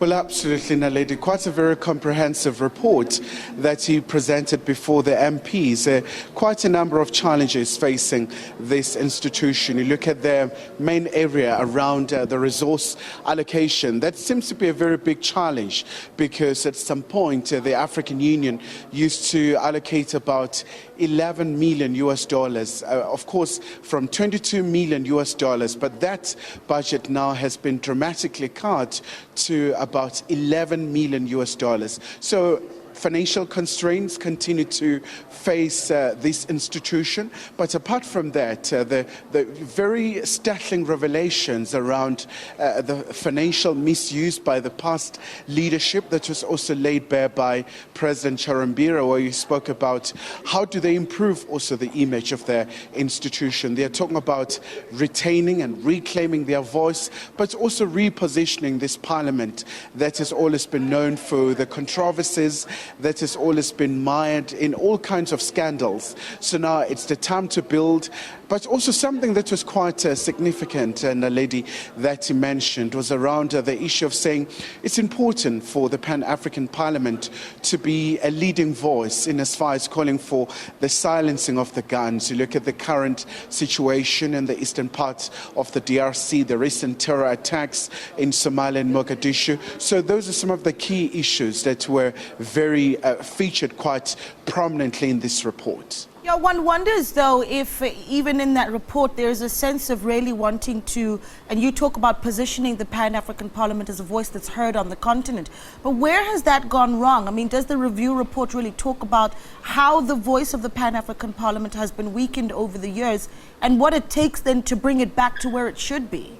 Well, absolutely, Naledi. Quite a very comprehensive report that he presented before the MPs. Quite a number of challenges facing this institution. You look at the main area around the resource allocation. That seems to be a very big challenge because at some point the African Union used to allocate about $11 million US, of course, from $22 million US, but that budget now has been dramatically cut to about $11 million US. So financial constraints continue to face this institution, but apart from that, the very startling revelations around the financial misuse by the past leadership that was also laid bare by President Charumbira, where you spoke about how do they improve also the image of their institution. They are talking about retaining and reclaiming their voice, but also repositioning this parliament that has always been known for the controversies, that has always been mired in all kinds of scandals. So now it's the time to build, but also something that was quite significant, and a lady that he mentioned was around the issue of saying it's important for the Pan-African Parliament to be a leading voice in as far as calling for the silencing of the guns. You look at the current situation in the eastern part of the DRC, the recent terror attacks in Somalia and Mogadishu. So those are some of the key issues that were very featured quite prominently in this report. Yeah, one wonders, though, if even in that report there's a sense of really wanting to, and you talk about positioning the Pan-African Parliament as a voice that's heard on the continent, but where has that gone wrong? I mean, does the review report really talk about how the voice of the Pan-African Parliament has been weakened over the years and what it takes then to bring it back to where it should be?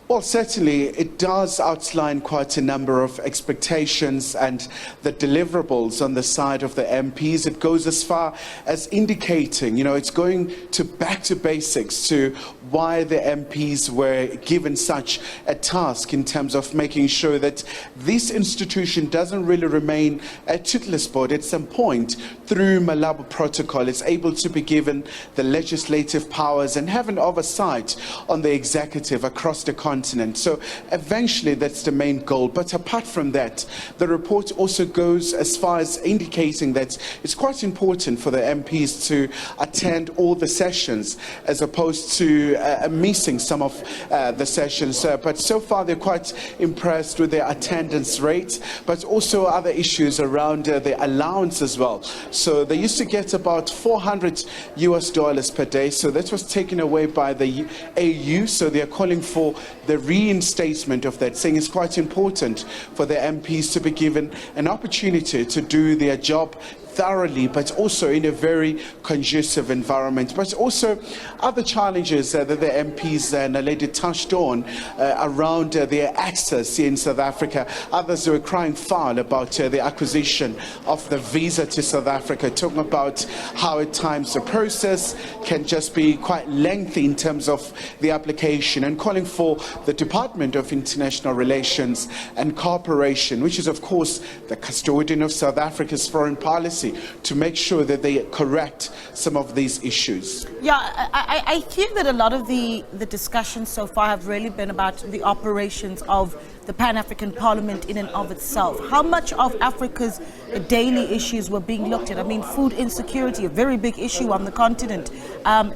Well, certainly it does outline quite a number of expectations and the deliverables on the side of the MPs. It goes as far as indicating, it's going back to basics to why the MPs were given such a task in terms of making sure that this institution doesn't really remain a toothless board. At some point, through Malabo Protocol, it's able to be given the legislative powers and have an oversight on the executive across the continent. So eventually that's the main goal. But apart from that, the report also goes as far as indicating that it's quite important for the MPs to attend all the sessions as opposed to missing some of the sessions. But so far they're quite impressed with their attendance rate, but also other issues around the allowance as well. So they used to get about $400 US per day. So that was taken away by the AU. So they are calling for the reinstatement of that, saying it's quite important for the MPs to be given an opportunity to do their job thoroughly, but also in a very conducive environment. But also other challenges that the MPs and a lady touched on around their access in South Africa. Others were crying foul about the acquisition of the visa to South Africa, talking about how at times the process can just be quite lengthy in terms of the application, and calling for the Department of International Relations and Cooperation, which is of course the custodian of South Africa's foreign policy, to make sure that they correct some of these issues. Yeah, I hear that a lot of the discussions so far have really been about the operations of the Pan-African Parliament in and of itself. How much of Africa's daily issues were being looked at? I mean, food insecurity, a very big issue on the continent.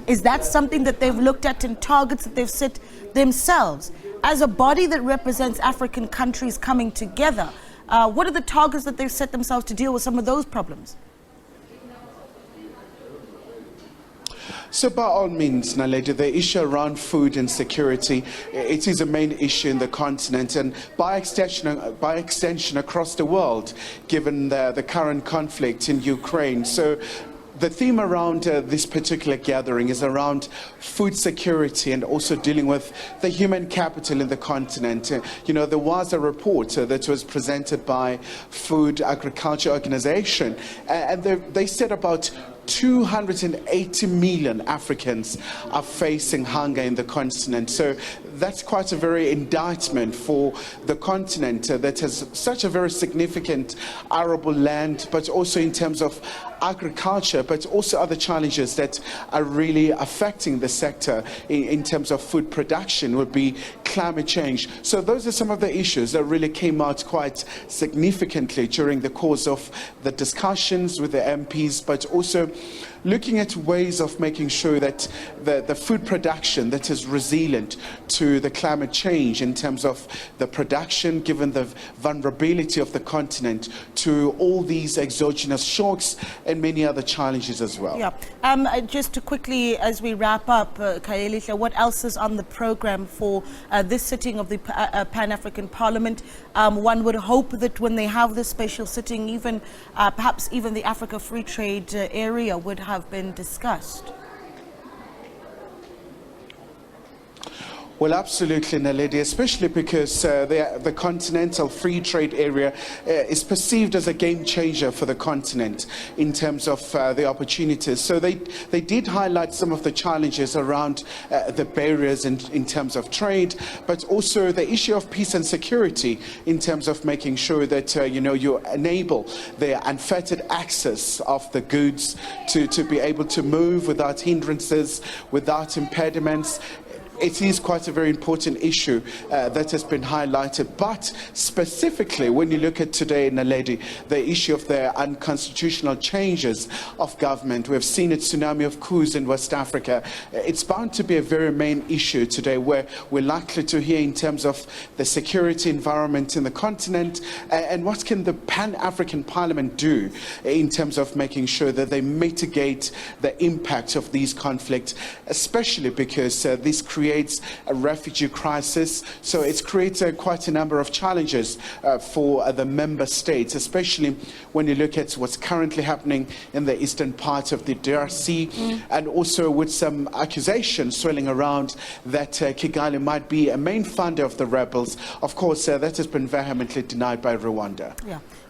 Is that something that they've looked at in targets that they've set themselves? As a body that represents African countries coming together, what are the targets that they've set themselves to deal with some of those problems? So by all means, Naledi, the issue around food insecurity, it is a main issue in the continent and by extension across the world, given the current conflict in Ukraine. So the theme around this particular gathering is around food security and also dealing with the human capital in the continent. There was a report that was presented by Food Agriculture Organization, and they said about 280 million Africans are facing hunger in the continent. So that's quite a very indictment for the continent that has such a very significant arable land, but also in terms of agriculture, but also other challenges that are really affecting the sector in terms of food production would be climate change. So those are some of the issues that really came out quite significantly during the course of the discussions with the MPs, but also looking at ways of making sure that the food production that is resilient to the climate change in terms of the production, given the vulnerability of the continent to all these exogenous shocks and many other challenges as well. Yeah. Just to quickly, as we wrap up, Khayelihle, what else is on the program for this sitting of the Pan-African Parliament? One would hope that when they have this special sitting, even perhaps even the Africa Free Trade area would have been discussed. Well, absolutely, Naledi, especially because the continental free trade area is perceived as a game changer for the continent in terms of the opportunities. So they did highlight some of the challenges around the barriers in terms of trade, but also the issue of peace and security in terms of making sure that you enable the unfettered access of the goods to be able to move without hindrances, without impediments. It is quite a very important issue that has been highlighted. But specifically, when you look at today, Naledi, the issue of the unconstitutional changes of government, we've seen a tsunami of coups in West Africa. It's bound to be a very main issue today, where we're likely to hear in terms of the security environment in the continent and what can the Pan-African Parliament do in terms of making sure that they mitigate the impact of these conflicts, especially because this creates a refugee crisis. So it's created quite a number of challenges for the member states, especially when you look at what's currently happening in the eastern part of the DRC, and also with some accusations swirling around that Kigali might be a main funder of the rebels. Of course, that has been vehemently denied by Rwanda. Yeah.